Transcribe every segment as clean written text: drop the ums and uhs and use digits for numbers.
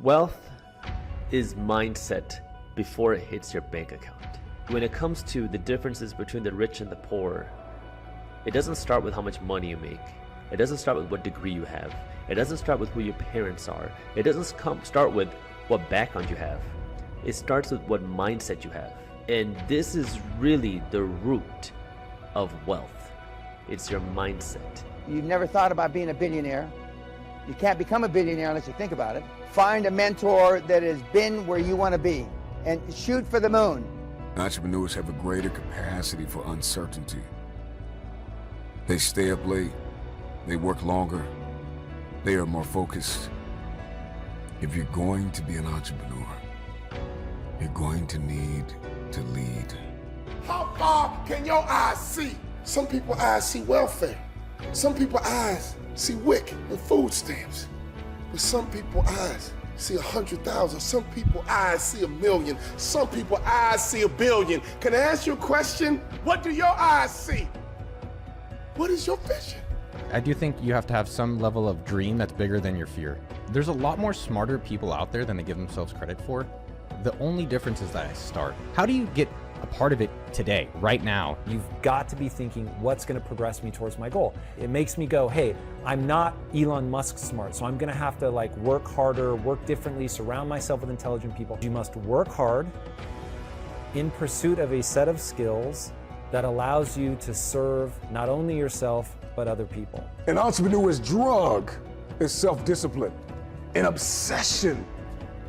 Wealth is mindset before it hits your bank account. When it comes to the differences between the rich and the poor, it doesn't start with how much money you make. It doesn't start with what degree you have. It doesn't start with who your parents are. It doesn't start with what background you have. It starts with what mindset you have. And this is really the root of wealth. It's your mindset. You've never thought about being a billionaire. You can't become a billionaire unless you think about it. Find a mentor that has been where you want to be and shoot for the moon. Entrepreneurs have a greater capacity for uncertainty. They stay up late, they work longer, they are more focused. If you're going to be an entrepreneur, you're going to need to lead. How far can your eyes see? Some people's eyes see welfare. Some people's eyes see WIC and food stamps. But some people's eyes see 100,000. Some people's eyes see 1 million. Some people's eyes see 1 billion. Can I ask you a question? What do your eyes see? What is your vision? I do think you have to have some level of dream that's bigger than your fear. There's a lot more smarter people out there than they give themselves credit for. The only difference is that I start. How do you get a part of it today, right now? You've got to be thinking, what's going to progress me towards my goal? It makes me go, hey, I'm not Elon Musk smart, so I'm going to have to work harder, work differently, surround myself with intelligent people. You must work hard in pursuit of a set of skills that allows you to serve not only yourself, but other people. An entrepreneur's drug is self-discipline, an obsession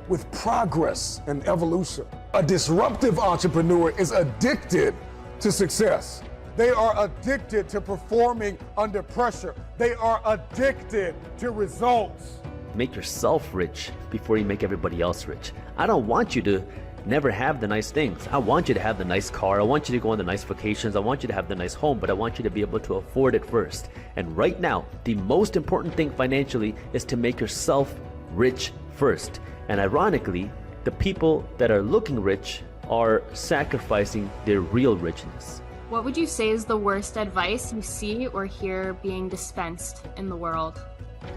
with progress and evolution. A disruptive entrepreneur is addicted to success. They are addicted to performing under pressure. They are addicted to results. Make yourself rich before you make everybody else rich. I don't want you to never have the nice things. I want you to have the nice car. I want you to go on the nice vacations. I want you to have the nice home, but I want you to be able to afford it first. And right now, the most important thing financially is to make yourself rich first. And ironically, the people that are looking rich are sacrificing their real richness. What would you say is the worst advice you see or hear being dispensed in the world?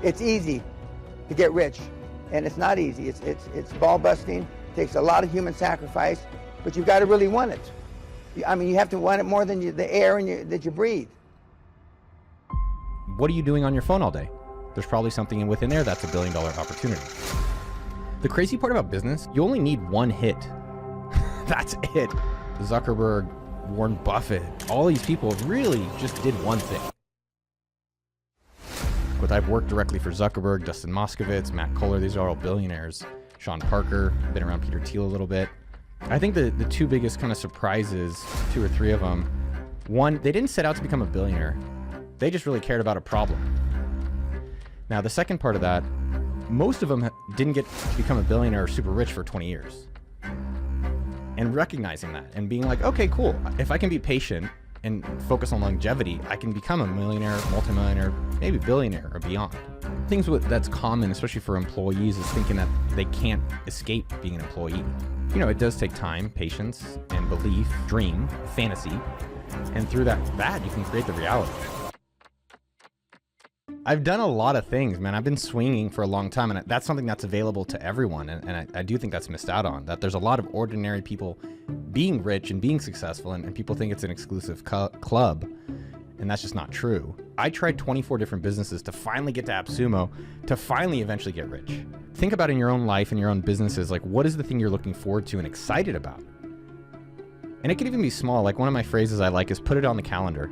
It's easy to get rich, and it's not easy. It's ball busting. It takes a lot of human sacrifice, but you've got to really want it. I mean, you have to want it more than the air that you breathe. What are you doing on your phone all day? There's probably something within there that's $1 billion opportunity. The crazy part about business, you only need one hit. That's it. Zuckerberg, Warren Buffett, all these people really just did one thing. But I've worked directly for Zuckerberg, Dustin Moskovitz, Matt Kohler, these are all billionaires. Sean Parker, been around Peter Thiel a little bit. I think the two biggest kind of surprises, 2 or 3 of them, one, they didn't set out to become a billionaire. They just really cared about a problem. Now, the second part of that, most of them didn't get to become a billionaire or super rich for 20 years. And recognizing that and being like, okay, cool. If I can be patient and focus on longevity, I can become a millionaire, multimillionaire, maybe billionaire or beyond. Things that's common, especially for employees, is thinking that they can't escape being an employee. You know, it does take time, patience, and belief, dream, fantasy, and through that you can create the reality. I've done a lot of things, man. I've been swinging for a long time, and that's something that's available to everyone, and I do think that's missed out on, that there's a lot of ordinary people being rich and being successful, and people think it's an exclusive club, and that's just not true. I tried 24 different businesses to finally get to AppSumo, to finally eventually get rich. Think about in your own life and your own businesses, like what is the thing you're looking forward to and excited about? And it could even be small. Like one of my phrases I like is put it on the calendar.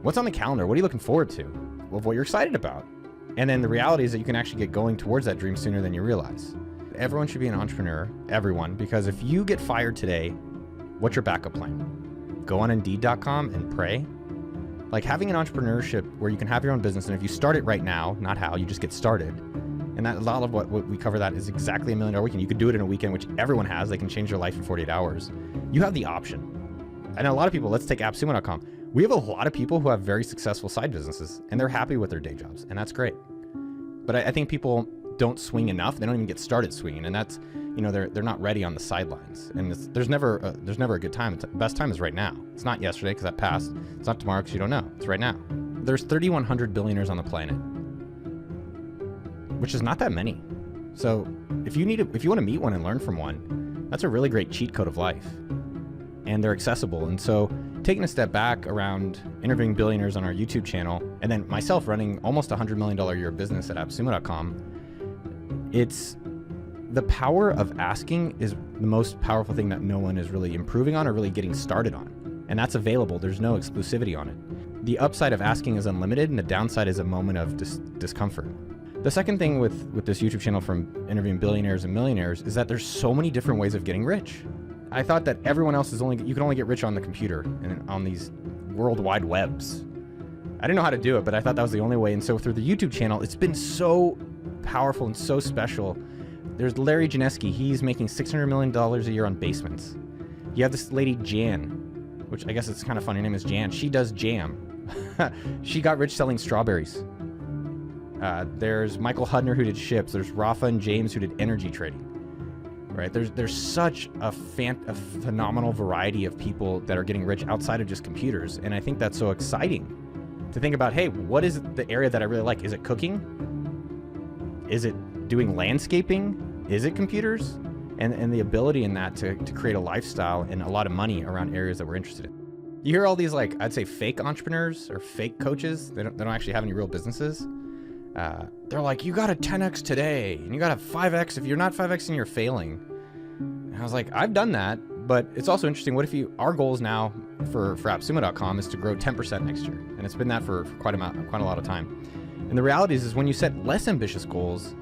What's on the calendar? What are you looking forward to? Of what you're excited about. And then the reality is that you can actually get going towards that dream sooner than you realize. Everyone should be an entrepreneur, everyone, because if you get fired today, what's your backup plan? Go on Indeed.com and pray. Like having an entrepreneurship where you can have your own business, and if you start it right now, not how, you just get started. And that, a lot of what we cover that is exactly $1 million weekend. You could do it in a weekend, which everyone has. They can change their life in 48 hours. You have the option. I know a lot of people, let's take AppSumo.com. We have a lot of people who have very successful side businesses, and they're happy with their day jobs, and that's great. But I think people don't swing enough. They don't even get started swinging, and that's, you know, they're not ready on the sidelines. And there's never a good time. The best time is right now. It's not yesterday because that passed. It's not tomorrow because you don't know. It's right now. There's 3,100 billionaires on the planet, which is not that many. So if you want to meet one and learn from one, that's a really great cheat code of life. And they're accessible. And so taking a step back around interviewing billionaires on our YouTube channel, and then myself running almost $100 million a year business at AppSumo.com, it's the power of asking is the most powerful thing that no one is really improving on or really getting started on. And that's available. There's no exclusivity on it. The upside of asking is unlimited, and the downside is a moment of discomfort. The second thing with this YouTube channel from interviewing billionaires and millionaires is that there's so many different ways of getting rich. I thought that everyone else you can only get rich on the computer and on these worldwide webs. I didn't know how to do it, but I thought that was the only way. And so through the YouTube channel, it's been so powerful and so special. There's Larry Janeski. He's making $600 million a year on basements. You have this lady, Jan, which I guess it's kind of funny. Her name is Jan. She does jam. She got rich selling strawberries. There's Michael Hudner, who did ships. There's Rafa and James, who did energy trading. Right? There's such a phenomenal variety of people that are getting rich outside of just computers. And I think that's so exciting to think about, hey, what is the area that I really like? Is it cooking? Is it doing landscaping? Is it computers? And the ability in that to create a lifestyle and a lot of money around areas that we're interested in. You hear all these, like, I'd say fake entrepreneurs or fake coaches. They don't actually have any real businesses. They're like, you got a 10x today and you got a 5x. If you're not 5xing, you're failing. And I was like, I've done that, but it's also interesting. What if our goals now for AppSumo.com is to grow 10% next year? And it's been that for quite a lot of time. And the reality is when you set less ambitious goals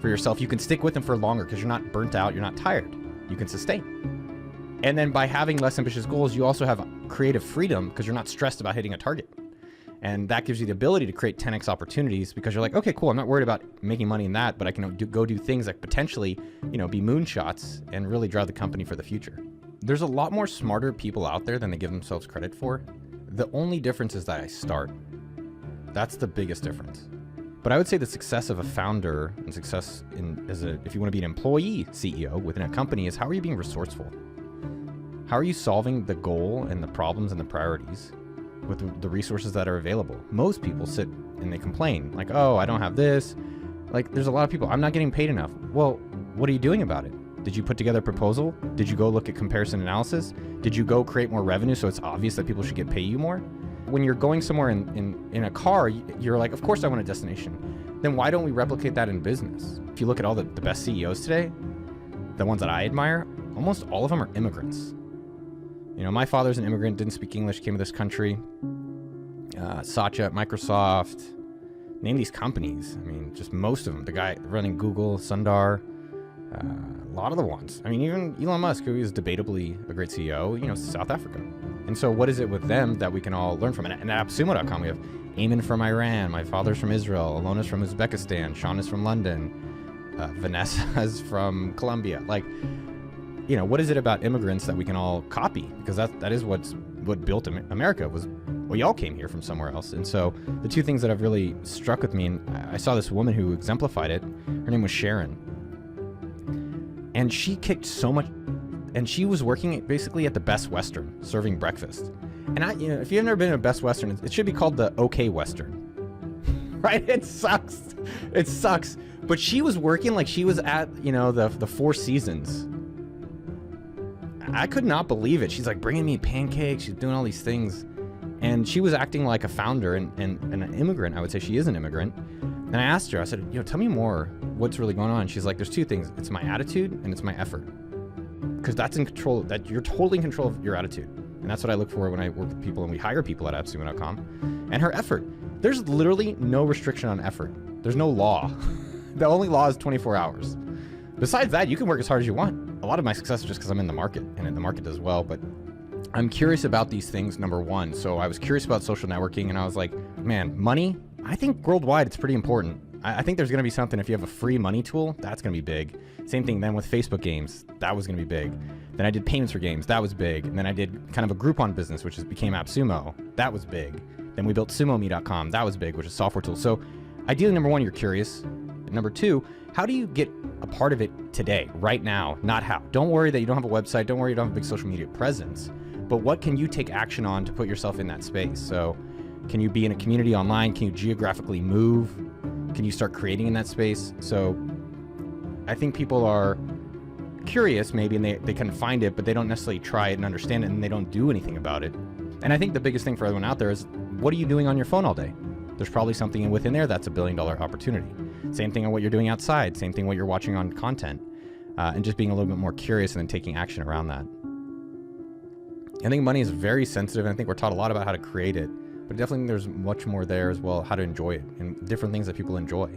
for yourself, you can stick with them for longer because you're not burnt out, you're not tired. You can sustain. And then by having less ambitious goals, you also have creative freedom because you're not stressed about hitting a target. And that gives you the ability to create 10x opportunities because you're like, okay, cool, I'm not worried about making money in that, but I can go do things that potentially, be moonshots and really drive the company for the future. There's a lot more smarter people out there than they give themselves credit for. The only difference is that I start. That's the biggest difference. But I would say the success of a founder and success if you want to be an employee CEO within a company is how are you being resourceful? How are you solving the goal and the problems and the priorities with the resources that are available? Most people sit and they complain like, oh, I don't have this. Like there's a lot of people, I'm not getting paid enough. Well, what are you doing about it? Did you put together a proposal? Did you go look at comparison analysis? Did you go create more revenue so it's obvious that people should get pay you more? When you're going somewhere in a car, you're like, of course I want a destination. Then why don't we replicate that in business? If you look at all the best CEOs today, the ones that I admire, almost all of them are immigrants. My father's an immigrant, didn't speak English, came to this country. Satya at Microsoft, name these companies. I mean, just most of them. The guy running Google, Sundar, a lot of the ones. I mean, even Elon Musk, who is debatably a great CEO, South Africa. And so what is it with them that we can all learn from? And at AppSumo.com, we have Eamon from Iran, my father's from Israel, Alona's from Uzbekistan, Sean is from London, Vanessa's from Colombia. Like, what is it about immigrants that we can all copy? Because that is what built America was. We all came here from somewhere else. And so the two things that have really struck with me, and I saw this woman who exemplified it. Her name was Sharon. And she kicked so much, and she was working basically at the Best Western, serving breakfast. And if you've never been to a Best Western, it should be called the OK Western, right? It sucks. It sucks. But she was working like she was at, the Four Seasons. I could not believe it. She's like bringing me pancakes. She's doing all these things. And she was acting like a founder and an immigrant. I would say she is an immigrant. And I asked her, I said, tell me more. What's really going on? She's like, there's two things. It's my attitude and it's my effort. Because that's in control, that you're totally in control of your attitude. And that's what I look for when I work with people and we hire people at AppSumo.com. And her effort. There's literally no restriction on effort. There's no law. The only law is 24 hours. Besides that, you can work as hard as you want. A lot of my success is just because I'm in the market and the market does well, but I'm curious about these things, number one. So I was curious about social networking and I was like, man, money, I think worldwide it's pretty important. I think there's going to be something, if you have a free money tool, that's going to be big. Same thing then with Facebook games, that was going to be big. Then I did payments for games, that was big. And then I did kind of a Groupon business, which became AppSumo, that was big. Then we built SumoMe.com, that was big, which is a software tool. So ideally, number one, you're curious. Number two, how do you get a part of it today, right now, not how? Don't worry that you don't have a website, don't worry you don't have a big social media presence, but what can you take action on to put yourself in that space? So can you be in a community online? Can you geographically move? Can you start creating in that space? So I think people are curious maybe, and they can find it, but they don't necessarily try it and understand it, and they don't do anything about it. And I think the biggest thing for everyone out there is, what are you doing on your phone all day? There's probably something within there that's $1 billion opportunity. Same thing on what you're doing outside, same thing what you're watching on content, and just being a little bit more curious and then taking action around that. I think money is very sensitive, and I think we're taught a lot about how to create it, but definitely there's much more there as well, how to enjoy it and different things that people enjoy.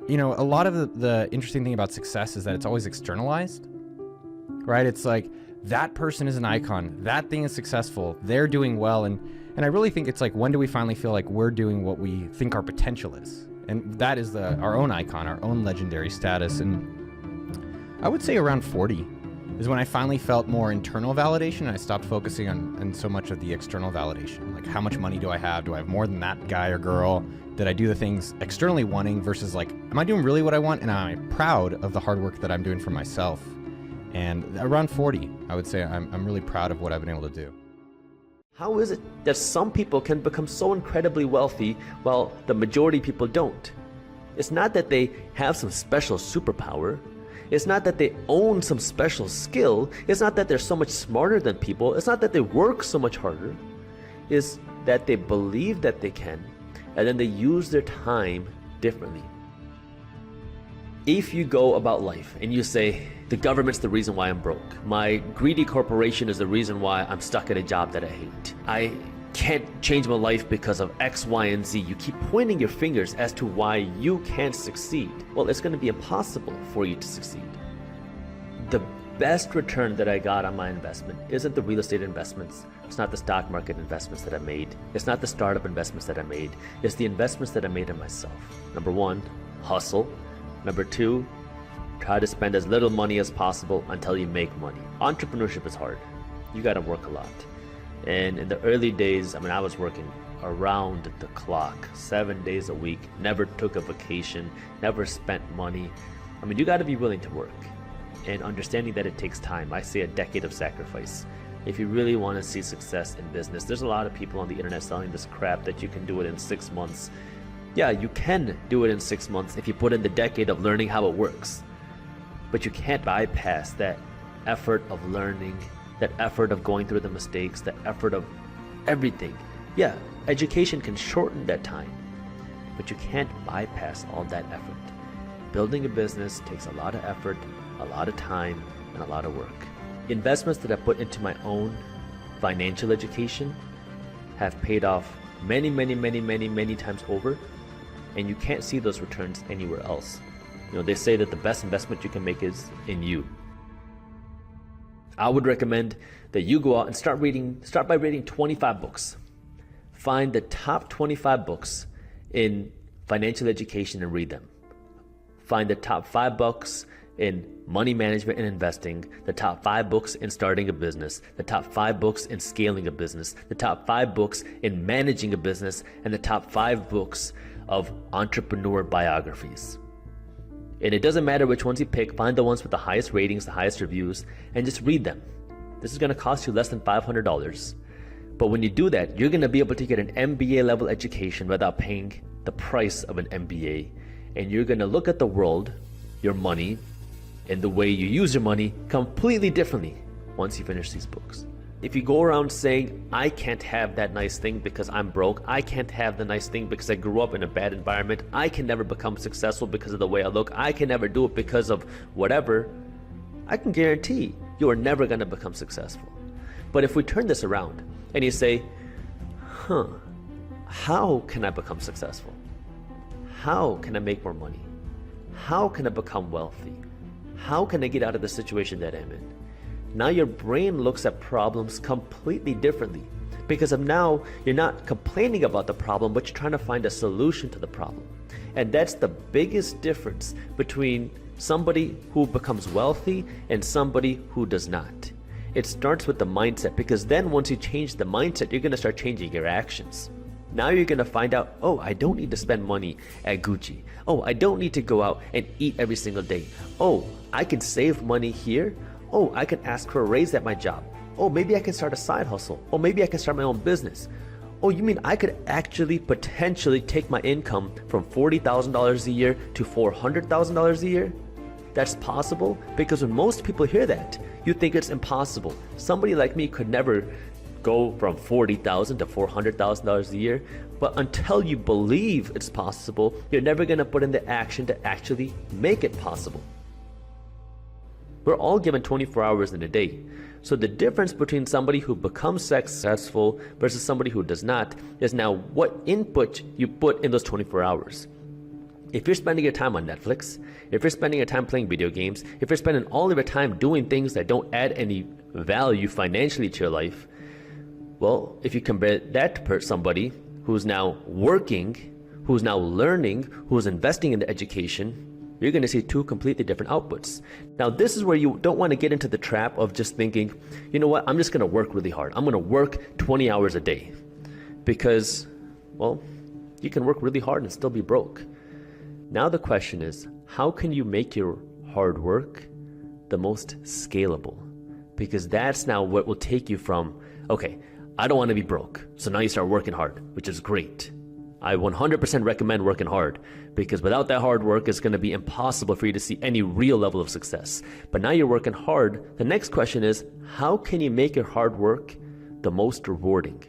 You know, a lot of the interesting thing about success is that it's always externalized, right? It's like, that person is an icon, that thing is successful, they're doing well, and I really think it's like, when do we finally feel like we're doing what we think our potential is? And that is our own icon, our own legendary status. And I would say around 40 is when I finally felt more internal validation, and I stopped focusing on so much of the external validation. Like, how much money do I have? Do I have more than that guy or girl? Did I do the things externally wanting versus like, am I doing really what I want? And am I proud of the hard work that I'm doing for myself? And around 40, I would say I'm really proud of what I've been able to do. How is it that some people can become so incredibly wealthy while the majority of people don't? It's not that they have some special superpower. It's not that they own some special skill. It's not that they're so much smarter than people. It's not that they work so much harder. It's that they believe that they can, and then they use their time differently. If you go about life and you say, the government's the reason why I'm broke, my greedy corporation is the reason why I'm stuck at a job that I hate, I can't change my life because of X, Y, and Z, you keep pointing your fingers as to why you can't succeed, well, it's going to be impossible for you to succeed. The best return that I got on my investment isn't the real estate investments, it's not the stock market investments that I made, it's not the startup investments that I made, it's the investments that I made in myself. Number one, hustle. Number two, try to spend as little money as possible until you make money. Entrepreneurship is hard. You got to work a lot. And in the early days, I was working around the clock, 7 days a week, never took a vacation, never spent money. You got to be willing to work and understanding that it takes time. I say a decade of sacrifice. If you really want to see success in business, there's a lot of people on the internet selling this crap that you can do it in 6 months. Yeah, you can do it in 6 months if you put in the decade of learning how it works. But you can't bypass that effort of learning, that effort of going through the mistakes, that effort of everything. Yeah, education can shorten that time, but you can't bypass all that effort. Building a business takes a lot of effort, a lot of time, and a lot of work. Investments that I put into my own financial education have paid off many times over, and you can't see those returns anywhere else. They say that the best investment you can make is in you. I would recommend that you go out and start by reading 25 books. Find the top 25 books in financial education and read them. Find the top 5 books in money management and investing, the top 5 books in starting a business, the top 5 books in scaling a business, the top 5 books in managing a business, and the top 5 books of entrepreneur biographies. And it doesn't matter which ones you pick, find the ones with the highest ratings, the highest reviews, and just read them. This is going to cost you less than $500. But when you do that, you're going to be able to get an MBA level education without paying the price of an MBA. And you're going to look at the world, your money, and the way you use your money completely differently once you finish these books. If you go around saying, I can't have that nice thing because I'm broke, I can't have the nice thing because I grew up in a bad environment, I can never become successful because of the way I look, I can never do it because of whatever, I can guarantee you are never going to become successful. But if we turn this around and you say, how can I become successful? How can I make more money? How can I become wealthy? How can I get out of the situation that I'm in? Now your brain looks at problems completely differently, because of now you're not complaining about the problem, but you're trying to find a solution to the problem. And that's the biggest difference between somebody who becomes wealthy and somebody who does not. It starts with the mindset, because then once you change the mindset, you're going to start changing your actions. Now you're going to find out, oh, I don't need to spend money at Gucci. Oh, I don't need to go out and eat every single day. Oh, I can save money here. Oh, I can ask for a raise at my job. Oh, maybe I can start a side hustle. Oh, maybe I can start my own business. Oh, you mean I could actually potentially take my income from $40,000 a year to $400,000 a year? that's possible? Because when most people hear that, you think it's impossible. Somebody like me could never go from $40,000 to $400,000 a year, but until you believe it's possible, you're never gonna put in the action to actually make it possible. We're all given 24 hours in a day. So the difference between somebody who becomes successful versus somebody who does not is now what input you put in those 24 hours. If you're spending your time on Netflix, if you're spending your time playing video games, if you're spending all of your time doing things that don't add any value financially to your life, well, if you compare that to somebody who's now working, who's now learning, who's investing in the education, you're going to see two completely different outputs. Now, this is where you don't want to get into the trap of just thinking, you know what, I'm just going to work really hard. I'm going to work 20 hours a day. Because, well, you can work really hard and still be broke. Now the question is, how can you make your hard work the most scalable? Because that's now what will take you from, okay, I don't want to be broke. So now you start working hard, which is great. I 100% recommend working hard, because without that hard work, it's going to be impossible for you to see any real level of success. But now you're working hard. The next question is, how can you make your hard work the most rewarding?